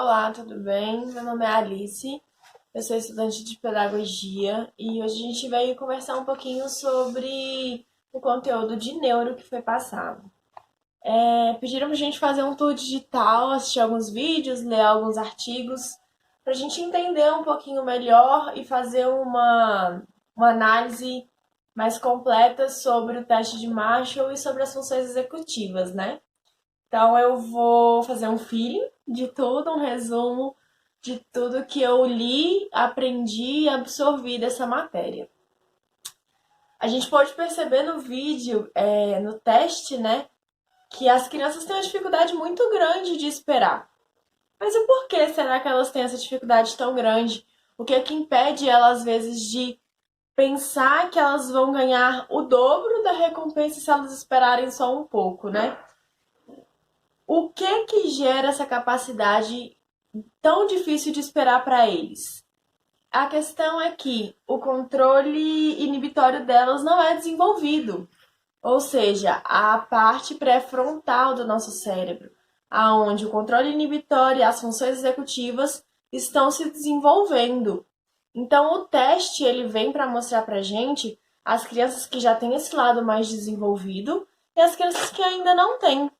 Olá, tudo bem? Meu nome é Alice, eu sou estudante de pedagogia e hoje a gente veio conversar um pouquinho sobre o conteúdo de neuro que foi passado. Pediram pra gente fazer um tour digital, assistir alguns vídeos, ler alguns artigos, pra gente entender um pouquinho melhor e fazer uma análise mais completa sobre o teste de Marshall e sobre as funções executivas, né? Então eu vou fazer um feeling de tudo, um resumo de tudo que eu li, aprendi e absorvi dessa matéria. A gente pode perceber no vídeo, no teste, né, que as crianças têm uma dificuldade muito grande de esperar. Mas o porquê será que elas têm essa dificuldade tão grande? O que é que impede elas, às vezes, de pensar que elas vão ganhar o dobro da recompensa se elas esperarem só um pouco, né? O que gera essa capacidade tão difícil de esperar para eles? A questão é que o controle inibitório delas não é desenvolvido, ou seja, a parte pré-frontal do nosso cérebro, aonde o controle inibitório e as funções executivas estão se desenvolvendo. Então, o teste ele vem para mostrar para gente as crianças que já têm esse lado mais desenvolvido e as crianças que ainda não têm.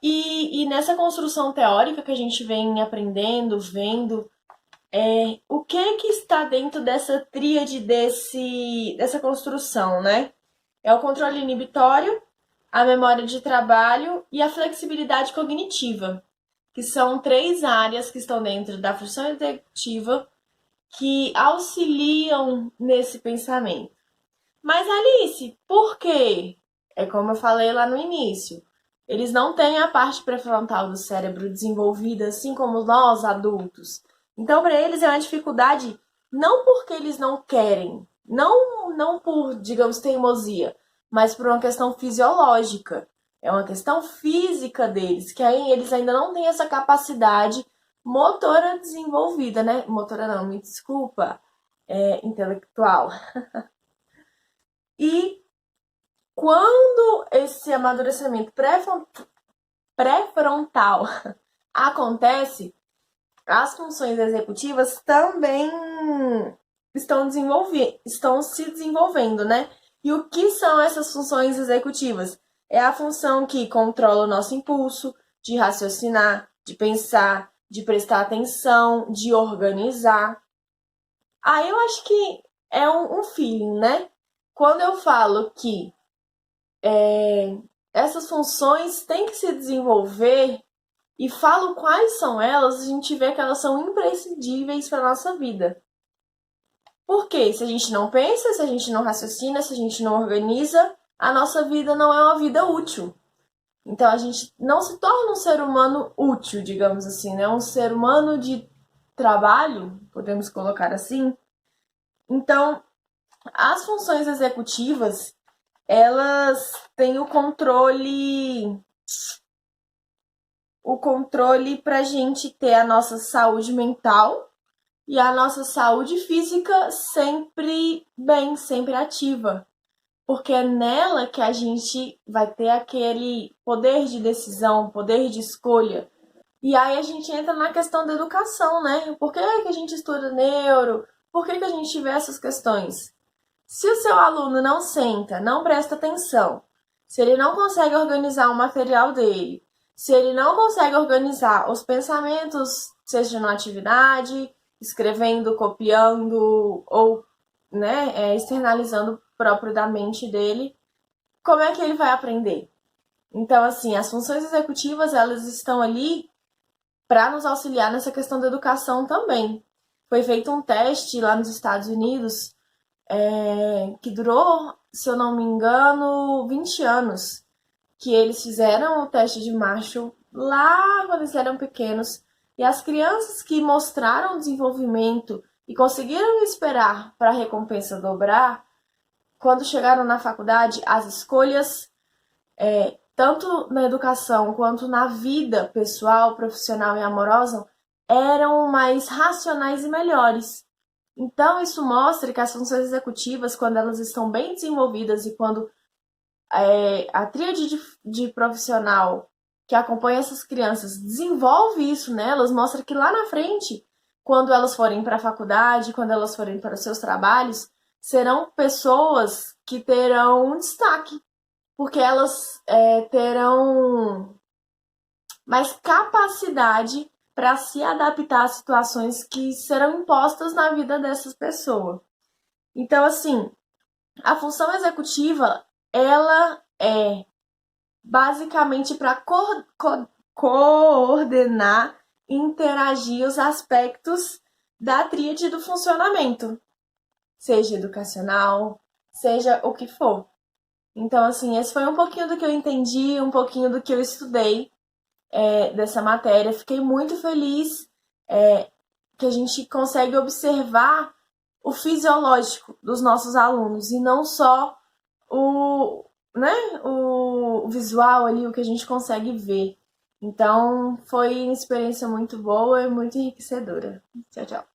E nessa construção teórica que a gente vem aprendendo, vendo, o que está dentro dessa tríade dessa construção, né? É o controle inibitório, a memória de trabalho e a flexibilidade cognitiva, que são três áreas que estão dentro da função executiva que auxiliam nesse pensamento. Mas Alice, por quê? É como eu falei lá no início. Eles não têm a parte pré-frontal do cérebro desenvolvida assim como nós adultos. Então, para eles é uma dificuldade não porque eles não querem, não por, digamos, teimosia, mas por uma questão fisiológica. É uma questão física deles, que aí eles ainda não têm essa capacidade motora desenvolvida, né? Motora não, me desculpa, intelectual. E quando esse amadurecimento pré-frontal acontece, as funções executivas também estão se desenvolvendo, né? E o que são essas funções executivas? É a função que controla o nosso impulso de raciocinar, de pensar, de prestar atenção, de organizar. Aí eu acho que é um feeling, né? Quando eu falo que essas funções têm que se desenvolver e falo quais são elas, a gente vê que elas são imprescindíveis para a nossa vida. Por quê? Se a gente não pensa, se a gente não raciocina, se a gente não organiza, a nossa vida não é uma vida útil. Então a gente não se torna um ser humano útil, digamos assim, né? Um ser humano de trabalho, podemos colocar assim. Então, as funções executivas, elas têm o controle para a gente ter a nossa saúde mental e a nossa saúde física sempre bem, sempre ativa. Porque é nela que a gente vai ter aquele poder de decisão, poder de escolha. E aí a gente entra na questão da educação, né? Por que a gente estuda neuro? Por que a gente vê essas questões? Se o seu aluno não senta, não presta atenção, se ele não consegue organizar o material dele, se ele não consegue organizar os pensamentos, seja na atividade, escrevendo, copiando ou externalizando próprio da mente dele, como é que ele vai aprender? Então, assim, as funções executivas, elas estão ali para nos auxiliar nessa questão da educação também. Foi feito um teste lá nos Estados Unidos que durou, se eu não me engano, 20 anos, que eles fizeram o teste de Marshall lá quando eles eram pequenos, e as crianças que mostraram desenvolvimento e conseguiram esperar para a recompensa dobrar, quando chegaram na faculdade, as escolhas, tanto na educação quanto na vida pessoal, profissional e amorosa, eram mais racionais e melhores. Então, isso mostra que as funções executivas, quando elas estão bem desenvolvidas e quando a tríade de profissional que acompanha essas crianças desenvolve isso nelas, mostra que lá na frente, quando elas forem para a faculdade, quando elas forem para os seus trabalhos, serão pessoas que terão um destaque, porque elas terão mais capacidade para se adaptar a situações que serão impostas na vida dessas pessoas. Então, assim, a função executiva, ela é basicamente para coordenar e interagir os aspectos da tríade do funcionamento, seja educacional, seja o que for. Então, assim, esse foi um pouquinho do que eu entendi, um pouquinho do que eu estudei dessa matéria. Fiquei muito feliz que a gente consegue observar o fisiológico dos nossos alunos e não só o, né, o visual ali, o que a gente consegue ver. Então, foi uma experiência muito boa e muito enriquecedora. Tchau, tchau.